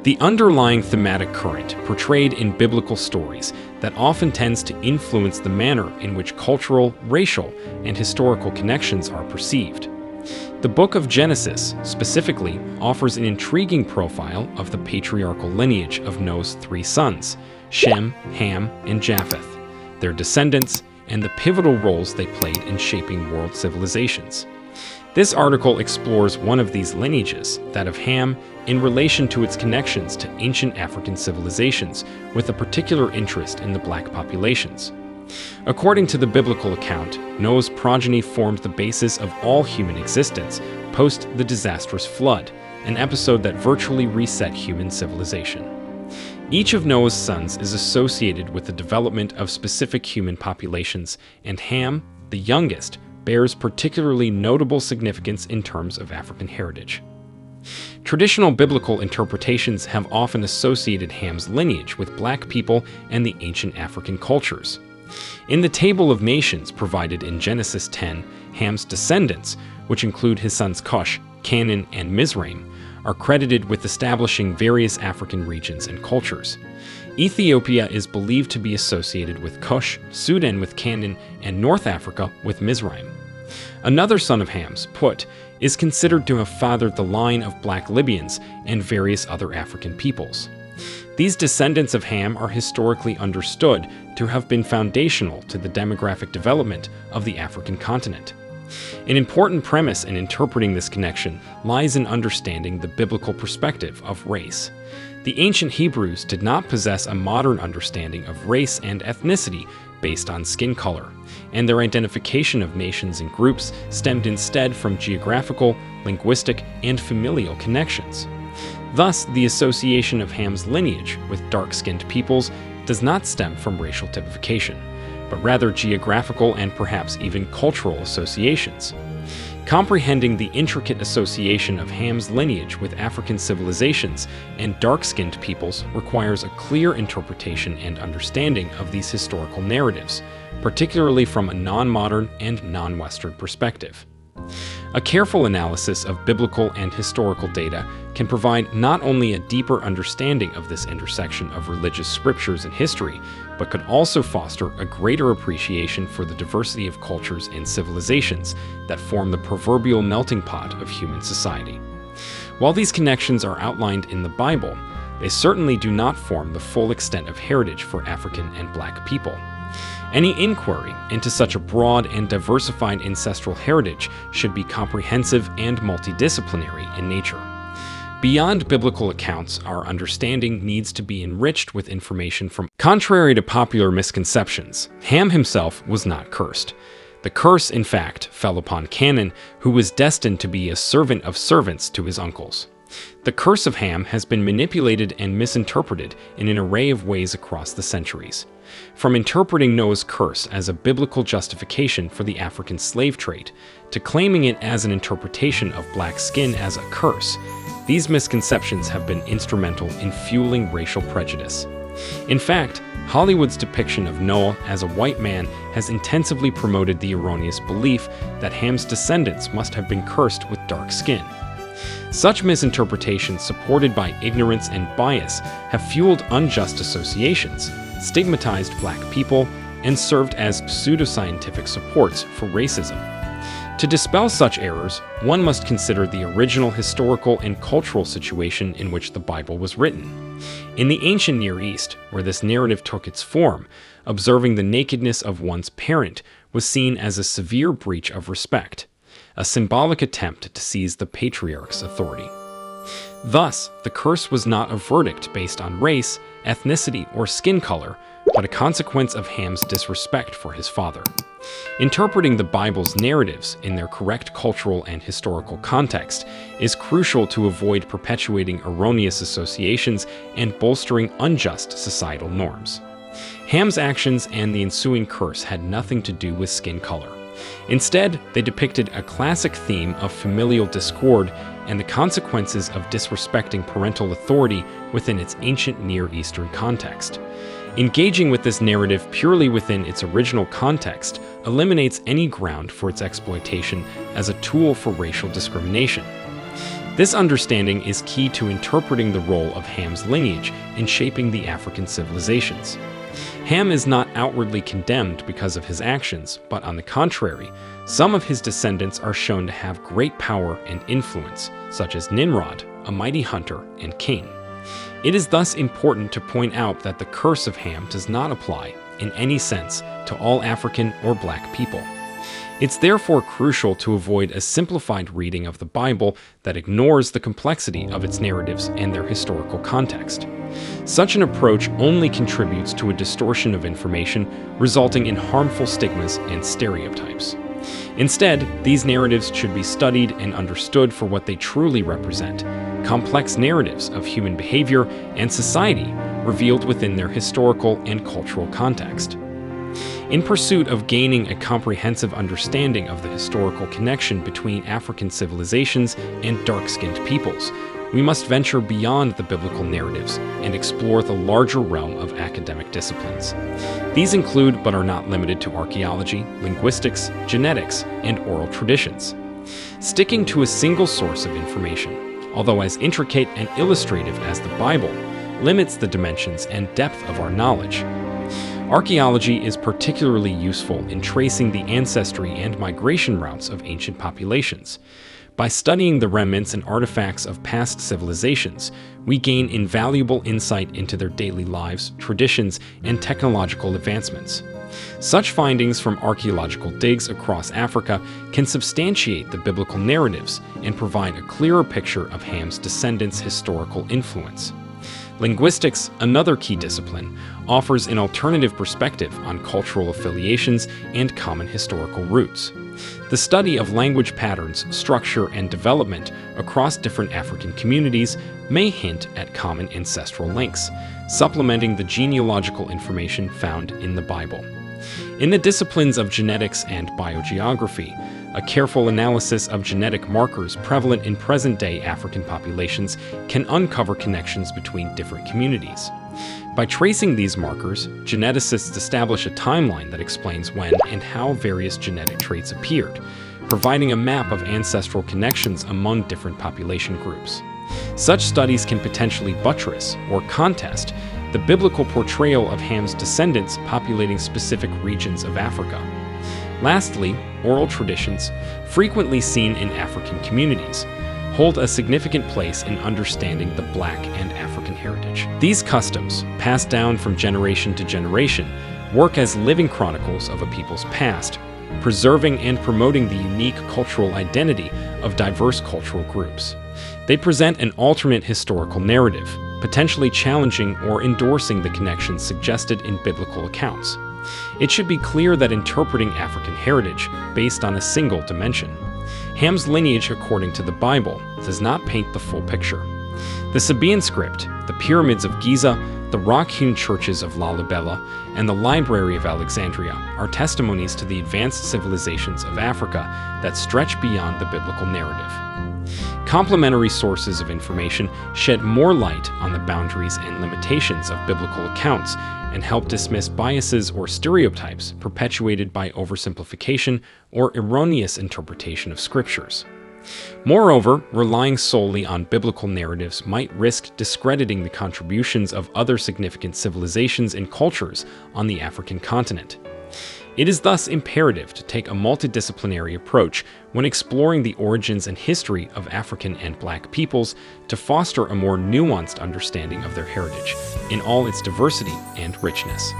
The underlying thematic current portrayed in biblical stories that often tends to influence the manner in which cultural, racial, and historical connections are perceived. The book of Genesis, specifically, offers an intriguing profile of the patriarchal lineage of Noah's three sons, Shem, Ham, and Japheth, their descendants, and the pivotal roles they played in shaping world civilizations. This article explores one of these lineages, that of Ham, in relation to its connections to ancient African civilizations, with a particular interest in the black populations. According to the biblical account, Noah's progeny formed the basis of all human existence post the disastrous flood, an episode that virtually reset human civilization. Each of Noah's sons is associated with the development of specific human populations, and Ham, the youngest, bears particularly notable significance in terms of African heritage. Traditional biblical interpretations have often associated Ham's lineage with black people and the ancient African cultures. In the Table of Nations provided in Genesis 10, Ham's descendants, which include his sons Cush, Canaan, and Misraim, are credited with establishing various African regions and cultures. Ethiopia is believed to be associated with Cush, Sudan with Canaan, and North Africa with Misraim. Another son of Ham's, Put, is considered to have fathered the line of black Libyans and various other African peoples. These descendants of Ham are historically understood to have been foundational to the demographic development of the African continent. An important premise in interpreting this connection lies in understanding the biblical perspective of race. The ancient Hebrews did not possess a modern understanding of race and ethnicity based on skin color, and their identification of nations and groups stemmed instead from geographical, linguistic, and familial connections. Thus, the association of Ham's lineage with dark-skinned peoples does not stem from racial typification, but rather geographical and perhaps even cultural associations. Comprehending the intricate association of Ham's lineage with African civilizations and dark-skinned peoples requires a clear interpretation and understanding of these historical narratives, particularly from a non-modern and non-Western perspective. A careful analysis of biblical and historical data can provide not only a deeper understanding of this intersection of religious scriptures and history, but could also foster a greater appreciation for the diversity of cultures and civilizations that form the proverbial melting pot of human society. While these connections are outlined in the Bible, they certainly do not form the full extent of heritage for African and Black people. Any inquiry into such a broad and diversified ancestral heritage should be comprehensive and multidisciplinary in nature. Beyond biblical accounts, our understanding needs to be enriched with information from. Contrary to popular misconceptions, Ham himself was not cursed. The curse, in fact, fell upon Canaan, who was destined to be a servant of servants to his uncles. The curse of Ham has been manipulated and misinterpreted in an array of ways across the centuries. From interpreting Noah's curse as a biblical justification for the African slave trade, to claiming it as an interpretation of black skin as a curse, these misconceptions have been instrumental in fueling racial prejudice. In fact, Hollywood's depiction of Noah as a white man has intensively promoted the erroneous belief that Ham's descendants must have been cursed with dark skin. Such misinterpretations, supported by ignorance and bias, have fueled unjust associations, stigmatized black people, and served as pseudoscientific supports for racism. To dispel such errors, one must consider the original historical and cultural situation in which the Bible was written. In the ancient Near East, where this narrative took its form, observing the nakedness of one's parent was seen as a severe breach of respect, a symbolic attempt to seize the patriarch's authority. Thus, the curse was not a verdict based on race, ethnicity, or skin color, but a consequence of Ham's disrespect for his father. Interpreting the Bible's narratives in their correct cultural and historical context is crucial to avoid perpetuating erroneous associations and bolstering unjust societal norms. Ham's actions and the ensuing curse had nothing to do with skin color. Instead, they depicted a classic theme of familial discord and the consequences of disrespecting parental authority within its ancient Near Eastern context. Engaging with this narrative purely within its original context eliminates any ground for its exploitation as a tool for racial discrimination. This understanding is key to interpreting the role of Ham's lineage in shaping the African civilizations. Ham is not outwardly condemned because of his actions, but on the contrary, some of his descendants are shown to have great power and influence, such as Nimrod, a mighty hunter and king. It is thus important to point out that the curse of Ham does not apply, in any sense, to all African or Black people. It's therefore crucial to avoid a simplified reading of the Bible that ignores the complexity of its narratives and their historical context. Such an approach only contributes to a distortion of information, resulting in harmful stigmas and stereotypes. Instead, these narratives should be studied and understood for what they truly represent: complex narratives of human behavior and society revealed within their historical and cultural context. In pursuit of gaining a comprehensive understanding of the historical connection between African civilizations and dark-skinned peoples, we must venture beyond the biblical narratives and explore the larger realm of academic disciplines. These include, but are not limited to, archaeology, linguistics, genetics, and oral traditions. Sticking to a single source of information, although as intricate and illustrative as the Bible, limits the dimensions and depth of our knowledge. Archaeology is particularly useful in tracing the ancestry and migration routes of ancient populations. By studying the remnants and artifacts of past civilizations, we gain invaluable insight into their daily lives, traditions, and technological advancements. Such findings from archaeological digs across Africa can substantiate the biblical narratives and provide a clearer picture of Ham's descendants' historical influence. Linguistics, another key discipline, offers an alternative perspective on cultural affiliations and common historical roots. The study of language patterns, structure, and development across different African communities may hint at common ancestral links, supplementing the genealogical information found in the Bible. In the disciplines of genetics and biogeography, a careful analysis of genetic markers prevalent in present-day African populations can uncover connections between different communities. By tracing these markers, geneticists establish a timeline that explains when and how various genetic traits appeared, providing a map of ancestral connections among different population groups. Such studies can potentially buttress or contest the biblical portrayal of Ham's descendants populating specific regions of Africa. Lastly, oral traditions, frequently seen in African communities, hold a significant place in understanding the Black and African heritage. These customs, passed down from generation to generation, work as living chronicles of a people's past, preserving and promoting the unique cultural identity of diverse cultural groups. They present an alternate historical narrative, potentially challenging or endorsing the connections suggested in biblical accounts. It should be clear that interpreting African heritage based on a single dimension, Ham's lineage according to the Bible, does not paint the full picture. The Sabaean script, the pyramids of Giza, the rock-hewn churches of Lalibela, and the Library of Alexandria are testimonies to the advanced civilizations of Africa that stretch beyond the biblical narrative. Complementary sources of information shed more light on the boundaries and limitations of biblical accounts and help dismiss biases or stereotypes perpetuated by oversimplification or erroneous interpretation of scriptures. Moreover, relying solely on biblical narratives might risk discrediting the contributions of other significant civilizations and cultures on the African continent. It is thus imperative to take a multidisciplinary approach when exploring the origins and history of African and Black peoples to foster a more nuanced understanding of their heritage in all its diversity and richness.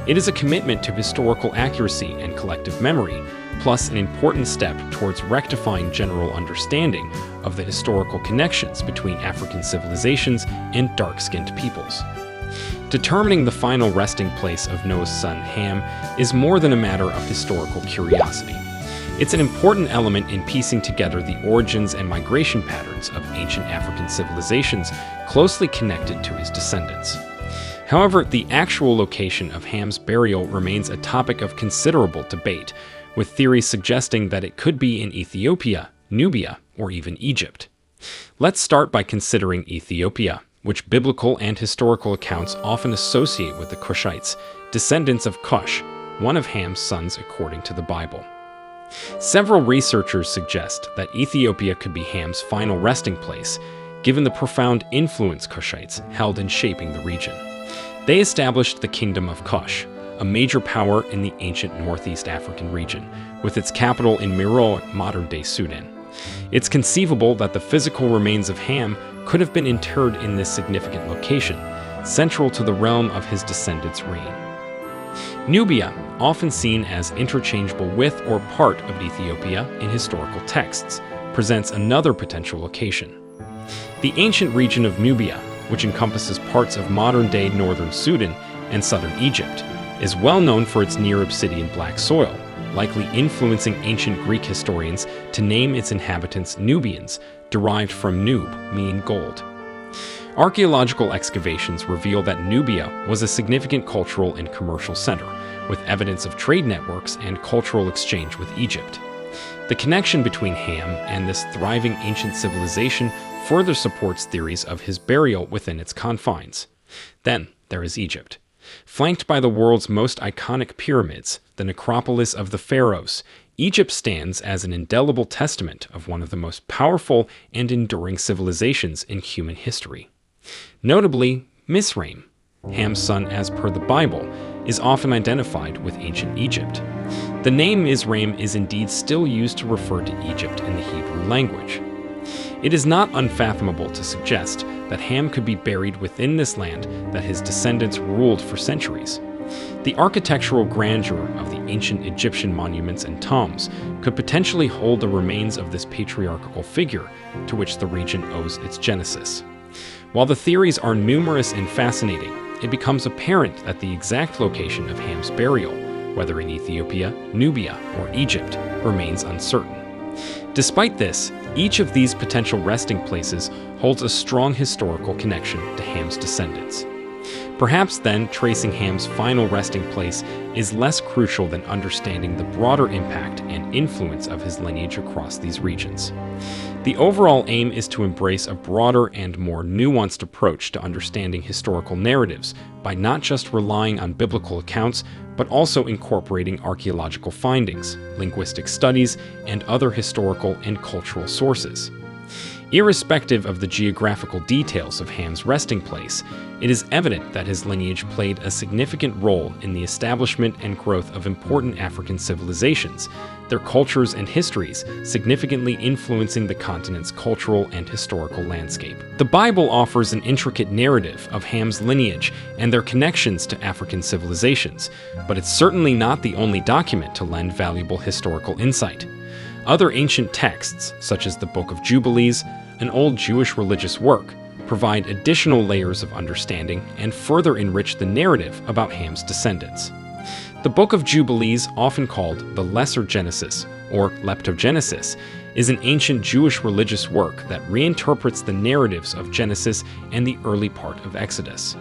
It is a commitment to historical accuracy and collective memory, plus an important step towards rectifying general understanding of the historical connections between African civilizations and dark-skinned peoples. Determining the final resting place of Noah's son Ham is more than a matter of historical curiosity. It's an important element in piecing together the origins and migration patterns of ancient African civilizations closely connected to his descendants. However, the actual location of Ham's burial remains a topic of considerable debate, with theories suggesting that it could be in Ethiopia, Nubia, or even Egypt. Let's start by considering Ethiopia, which biblical and historical accounts often associate with the Cushites, descendants of Cush, one of Ham's sons according to the Bible. Several researchers suggest that Ethiopia could be Ham's final resting place, given the profound influence Cushites held in shaping the region. They established the Kingdom of Cush, a major power in the ancient Northeast African region, with its capital in Meroe, modern-day Sudan. It's conceivable that the physical remains of Ham could have been interred in this significant location, central to the realm of his descendants' reign. Nubia, often seen as interchangeable with or part of Ethiopia in historical texts, presents another potential location. The ancient region of Nubia, which encompasses parts of modern-day northern Sudan and southern Egypt, is well known for its near-obsidian black soil, likely influencing ancient Greek historians to name its inhabitants Nubians, derived from nub, meaning gold. Archaeological excavations reveal that Nubia was a significant cultural and commercial center, with evidence of trade networks and cultural exchange with Egypt. The connection between Ham and this thriving ancient civilization further supports theories of his burial within its confines. Then there is Egypt. Flanked by the world's most iconic pyramids, the necropolis of the pharaohs, Egypt stands as an indelible testament of one of the most powerful and enduring civilizations in human history. Notably, Misraim, Ham's son as per the Bible, is often identified with ancient Egypt. The name Misraim is indeed still used to refer to Egypt in the Hebrew language. It is not unfathomable to suggest that Ham could be buried within this land that his descendants ruled for centuries. The architectural grandeur of the ancient Egyptian monuments and tombs could potentially hold the remains of this patriarchal figure to which the region owes its genesis. While the theories are numerous and fascinating, it becomes apparent that the exact location of Ham's burial, whether in Ethiopia, Nubia, or Egypt, remains uncertain. Despite this, each of these potential resting places holds a strong historical connection to Ham's descendants. Perhaps then, tracing Ham's final resting place is less crucial than understanding the broader impact and influence of his lineage across these regions. The overall aim is to embrace a broader and more nuanced approach to understanding historical narratives by not just relying on biblical accounts, but also incorporating archaeological findings, linguistic studies, and other historical and cultural sources. Irrespective of the geographical details of Ham's resting place, it is evident that his lineage played a significant role in the establishment and growth of important African civilizations, their cultures and histories significantly influencing the continent's cultural and historical landscape. The Bible offers an intricate narrative of Ham's lineage and their connections to African civilizations, but it's certainly not the only document to lend valuable historical insight. Other ancient texts, such as the Book of Jubilees, an old Jewish religious work, provide additional layers of understanding and further enrich the narrative about Ham's descendants. The Book of Jubilees, often called the Lesser Genesis or Leptogenesis, is an ancient Jewish religious work that reinterprets the narratives of Genesis and the early part of Exodus.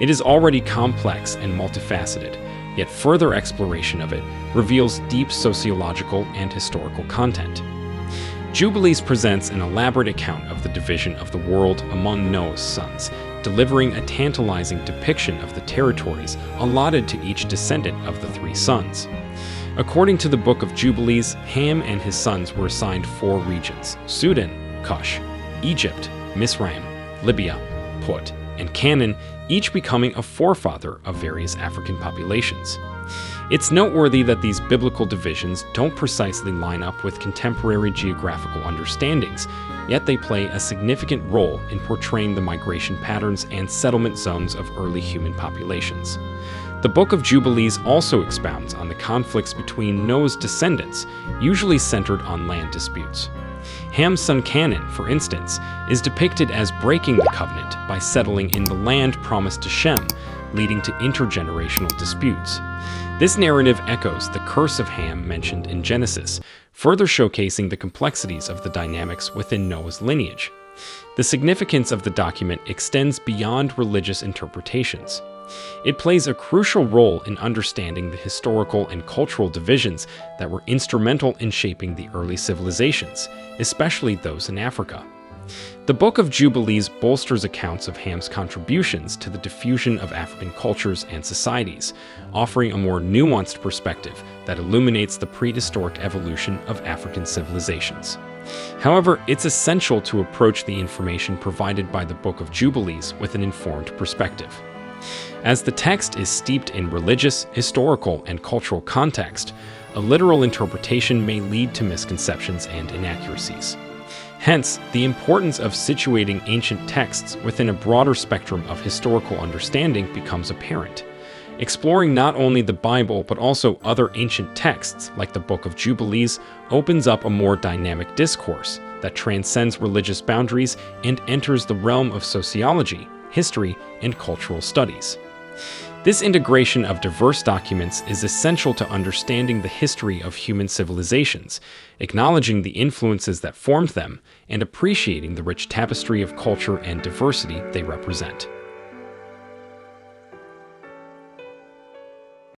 It is already complex and multifaceted, yet further exploration of it reveals deep sociological and historical content. Jubilees presents an elaborate account of the division of the world among Noah's sons, delivering a tantalizing depiction of the territories allotted to each descendant of the three sons. According to the Book of Jubilees, Ham and his sons were assigned 4 regions: Sudan, Cush, Egypt, Misraim, Libya, Put, and Canaan, each becoming a forefather of various African populations. It's noteworthy that these biblical divisions don't precisely line up with contemporary geographical understandings, yet they play a significant role in portraying the migration patterns and settlement zones of early human populations. The Book of Jubilees also expounds on the conflicts between Noah's descendants, usually centered on land disputes. Ham's son Canaan, for instance, is depicted as breaking the covenant by settling in the land promised to Shem, leading to intergenerational disputes. This narrative echoes the curse of Ham mentioned in Genesis, further showcasing the complexities of the dynamics within Noah's lineage. The significance of the document extends beyond religious interpretations. It plays a crucial role in understanding the historical and cultural divisions that were instrumental in shaping the early civilizations, especially those in Africa. The Book of Jubilees bolsters accounts of Ham's contributions to the diffusion of African cultures and societies, offering a more nuanced perspective that illuminates the prehistoric evolution of African civilizations. However, it's essential to approach the information provided by the Book of Jubilees with an informed perspective. As the text is steeped in religious, historical, and cultural context, a literal interpretation may lead to misconceptions and inaccuracies. Hence, the importance of situating ancient texts within a broader spectrum of historical understanding becomes apparent. Exploring not only the Bible but also other ancient texts, like the Book of Jubilees, opens up a more dynamic discourse that transcends religious boundaries and enters the realm of sociology, history, and cultural studies. This integration of diverse documents is essential to understanding the history of human civilizations, acknowledging the influences that formed them, and appreciating the rich tapestry of culture and diversity they represent.